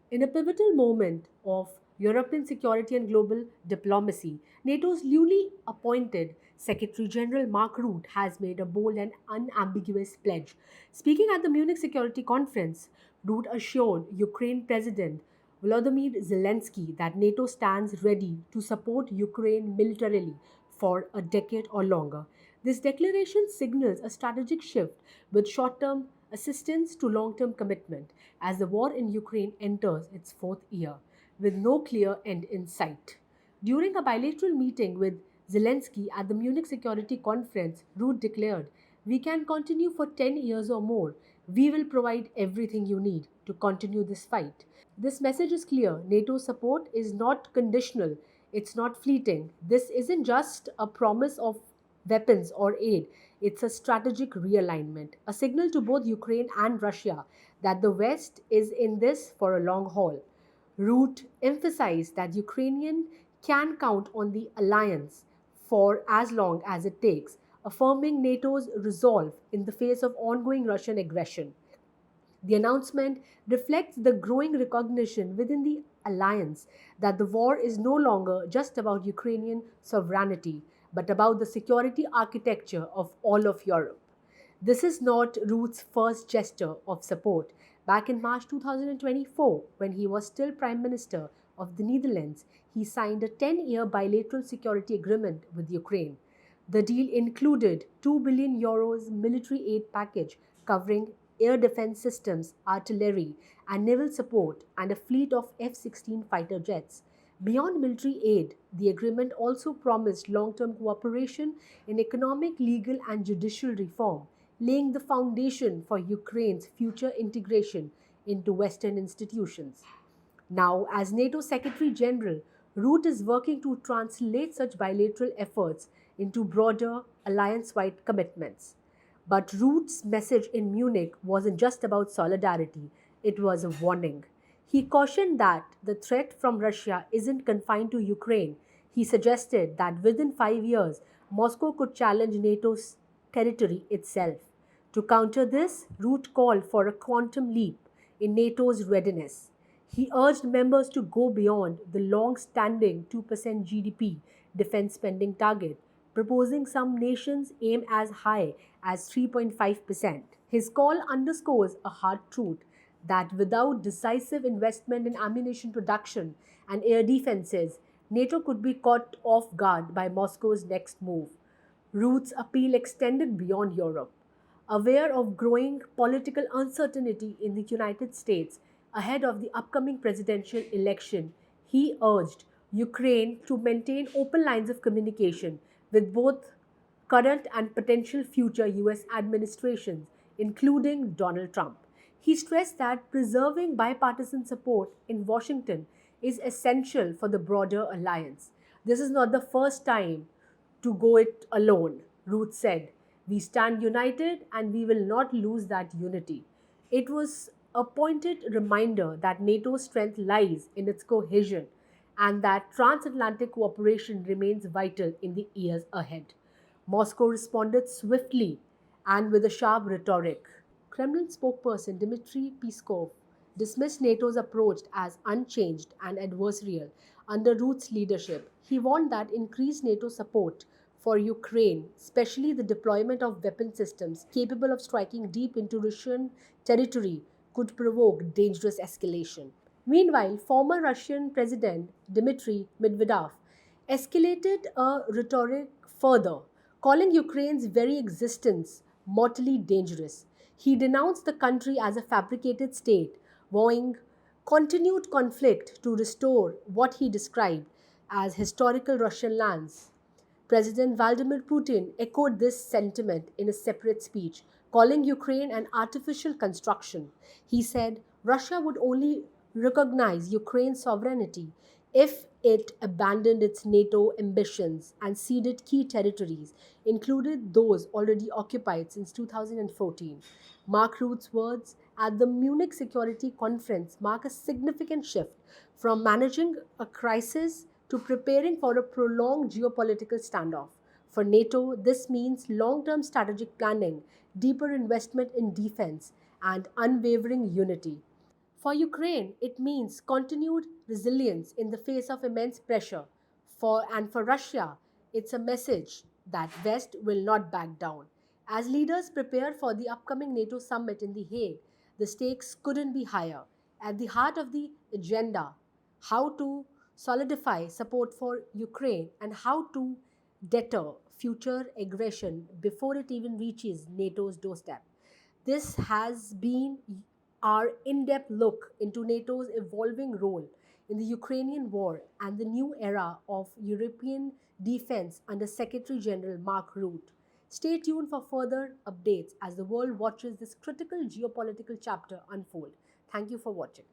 In a pivotal moment of European security and global diplomacy, NATO's newly appointed Secretary General Mark Rutte has made a bold and unambiguous pledge. Speaking at the Munich Security Conference, Rutte assured Ukraine President Volodymyr Zelensky that NATO stands ready to support Ukraine militarily for a decade or longer. This declaration signals a strategic shift with short term assistance to long term commitment as the war in Ukraine enters its fourth year with no clear end in sight. During a bilateral meeting with Zelensky at the Munich Security Conference, Rutte declared, "We can continue for 10 years or more. We will provide everything you need to continue this fight." This message is clear. NATO support is not conditional, it's not fleeting. This isn't just a promise of weapons or aid, it's a strategic realignment, a signal to both Ukraine and Russia that the West is in this for a long haul. Root emphasized that Ukrainian can count on the alliance for as long as it takes, affirming NATO's resolve in the face of ongoing Russian aggression. The announcement reflects the growing recognition within the alliance that the war is no longer just about Ukrainian sovereignty, but about the security architecture of all of Europe. This is not Ruth's first gesture of support. Back in March 2024, when he was still Prime Minister of the Netherlands, he signed a 10-year bilateral security agreement with Ukraine. The deal included €2 billion military aid package covering air defense systems, artillery, and naval support, and a fleet of F-16 fighter jets. Beyond military aid, the agreement also promised long-term cooperation in economic, legal, and judicial reform, laying the foundation for Ukraine's future integration into Western institutions. Now, as NATO Secretary General, Rutte is working to translate such bilateral efforts into broader alliance wide commitments. But Rutte's message in Munich wasn't just about solidarity, it was a warning. He cautioned that the threat from Russia isn't confined to Ukraine. He suggested that within 5 years, Moscow could challenge NATO's territory itself. To counter this, Rutte called for a quantum leap in NATO's readiness. He urged members to go beyond the long standing 2% GDP defense spending target, proposing some nations aim as high as 3.5%. His call underscores a hard truth that without decisive investment in ammunition production and air defenses, NATO could be caught off guard by Moscow's next move. Rutte's appeal extended beyond Europe. Aware of growing political uncertainty in the United States ahead of the upcoming presidential election, he urged Ukraine to maintain open lines of communication with both current and potential future US administrations, including Donald Trump. He stressed that preserving bipartisan support in Washington is essential for the broader alliance. This is not the first time to go it alone, Ruth said. We stand united and we will not lose that unity. It was a pointed reminder that NATO's strength lies in its cohesion and that transatlantic cooperation remains vital in the years ahead. Moscow responded swiftly and with a sharp rhetoric. Kremlin spokesperson Dmitry Peskov dismissed NATO's approach as unchanged and adversarial under Ruth's leadership. He warned that increased NATO support for Ukraine, especially the deployment of weapon systems capable of striking deep into Russian territory, could provoke dangerous escalation. Meanwhile, former Russian President Dmitry Medvedev escalated a rhetoric further, calling Ukraine's very existence mortally dangerous. He denounced the country as a fabricated state, vowing continued conflict to restore what he described as historical Russian lands. President Vladimir Putin echoed this sentiment in a separate speech, calling Ukraine an artificial construction. He said Russia would only recognize Ukraine's sovereignty if it abandoned its NATO ambitions and ceded key territories, including those already occupied since 2014. Mark Rutte's words at the Munich Security Conference mark a significant shift from managing a crisis to preparing for a prolonged geopolitical standoff. For NATO, this means long term strategic planning, deeper investment in defense, and unwavering unity. For Ukraine, it means continued resilience in the face of immense pressure. For Russia, it's a message that West will not back down. As leaders prepare for the upcoming NATO summit in The Hague, the stakes couldn't be higher. At the heart of the agenda, how to solidify support for Ukraine and how to deter future aggression before it even reaches NATO's doorstep. This has been our in depth look into NATO's evolving role in the Ukrainian war and the new era of European defense under Secretary General Mark Rutte. Stay tuned for further updates as the world watches this critical geopolitical chapter unfold. Thank you for watching.